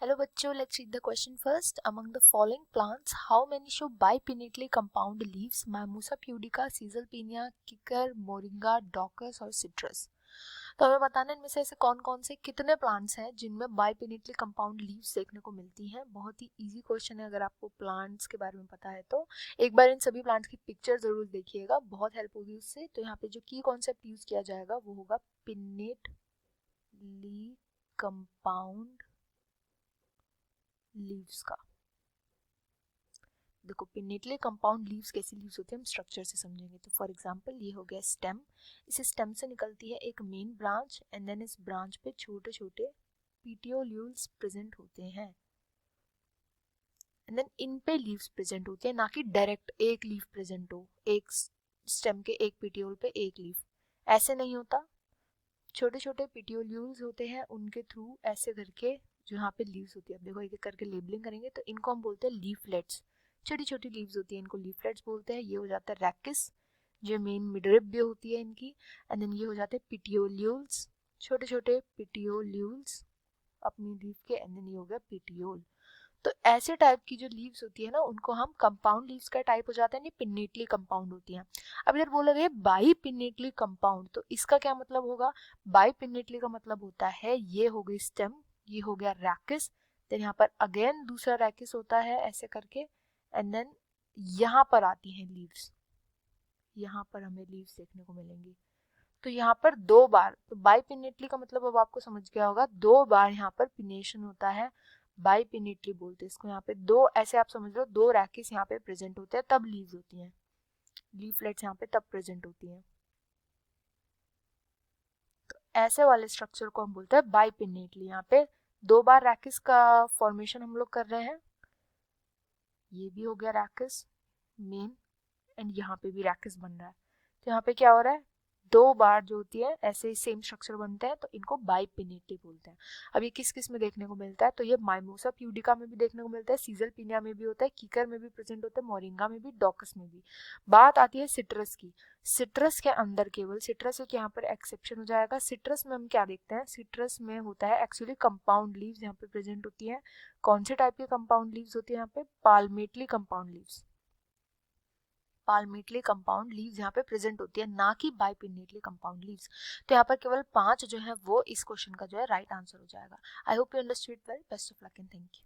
Hello बच्चों, let's read the question first. Among the following plants, how many show bipinnately compound leaves? Mimosa pudica, Caesalpinia, किकर, moringa, डॉकस और citrus. तो हमें बताना है इनमें से ऐसे कौन कौन से कितने प्लांट्स हैं जिनमें बाइपिनेटली कंपाउंड लीव्स देखने को मिलती हैं. बहुत ही इजी क्वेश्चन है अगर आपको प्लांट्स के बारे में पता है तो. एक बार इन सभी प्लांट्स की पिक्चर जरूर देखिएगा, बहुत हेल्प होगी उससे. तो यहाँ पे जो की कॉन्सेप्ट यूज किया जाएगा वो होगा पिन्नेटली कंपाउंड लीव्स का. देखो पिन्नेटली कंपाउंड लीव्स कैसी लीव्स होती है हम स्ट्रक्चर से समझेंगे. तो फॉर एग्जांपल ये हो गया स्टेम. इस स्टेम से निकलती है एक मेन ब्रांच एंड देन इस ब्रांच पे छोटे छोटे पीटियोल्यूल्स प्रेजेंट होते हैं एंड देन इन पे लीव्स प्रेजेंट होती है, ना कि डायरेक्ट एक लीफ प्रेजेंट हो, एक स्टेम के एक पीटियोल पे एक लीफ. ऐसे नहीं होता. छोटे छोटे पीटियोल्यूल्स होते हैं, उनके थ्रू ऐसे करके जो यहाँ पे लीव्स होती है. अब देखो एक एक करके लेबलिंग करेंगे तो इनको हम बोलते हैं लीफलेट्स. छोटी छोटी लीव्स होती है, इनको लीफलेट्स बोलते हैं. ये हो जाता है रैकिस जो मेन मिडरिब भी होती है इनकी. एंड देन ये हो जाते हैं पिटियोल्यूल्स, छोटे छोटे पिटियोल्यूल्स अपनी लीफ के. एंड देन ये हो गया पिटियोल. तो ऐसे टाइप की जो लीव्स होती है ना उनको हम कंपाउंड लीव्स का टाइप हो जाता है, पिन्नेटली कंपाउंड होती हैं. अब इधर बोला गया बाई पिन्नेटली कंपाउंड, तो इसका क्या मतलब होगा. बाई पिन्नेटली का मतलब होता है ये हो गई स्टेम, ये हो गया रैकिस, देन यहाँ पर अगेन दूसरा रैकिस होता है ऐसे करके एंड देन यहाँ पर आती हैं लीव्स. यहाँ पर हमें लीव्स देखने को मिलेंगी. तो यहाँ पर दो बार, तो बाई पिन्नेटली का मतलब अब आपको समझ गया होगा, दो बार यहाँ पर पिनेशन होता है. बाइपिनेटली बोलते हैं इसको. यहाँ पे दो, ऐसे आप समझ लो दो रैकिस यहाँ पे प्रेजेंट होते हैं तब लीव्स होती हैं, लीफलेट्स यहाँ पे तब प्रेजेंट होती हैं. तो ऐसे वाले स्ट्रक्चर को हम बोलते हैं बाइपिनेटली. यहाँ पे दो बार रैकिस का फॉर्मेशन हम लोग कर रहे हैं. ये भी हो गया रैकिस मेन एंड यहाँ पे भी रैकिस बन रहा है. तो यहाँ पे क्या हो रहा है, दो बार जो होती है ऐसे ही सेम स्ट्रक्चर बनते हैं, तो इनको बाइपिनेटली बोलते हैं. अब ये किस किस में देखने को मिलता है, तो ये माइमोसा प्यूडिका में भी देखने को मिलता है, सीजलपिनिया में भी होता है, कीकर में भी प्रेजेंट होता है, मोरिंगा में भी, डॉकस में भी. बात आती है सिट्रस की. सिट्रस के अंदर केवल सिट्रस एक यहाँ पर एक्सेप्शन हो जाएगा. सिट्रस में हम क्या देखते हैं, सिट्रस में होता है एक्चुअली कंपाउंड लीव्स यहाँ पे प्रेजेंट होती है. कौन से टाइप की कंपाउंड लीव्स होती है यहाँ पे, पाल्मेटली कंपाउंड लीव्स. पाल्मेटली कंपाउंड लीव्स यहाँ पे प्रेजेंट होती है, ना कि बाइपिनेटली कंपाउंड लीव्स. तो यहाँ पर केवल 5 जो है वो इस क्वेश्चन का जो है राइट आंसर हो जाएगा. I hope you understood well. Best of luck and thank you.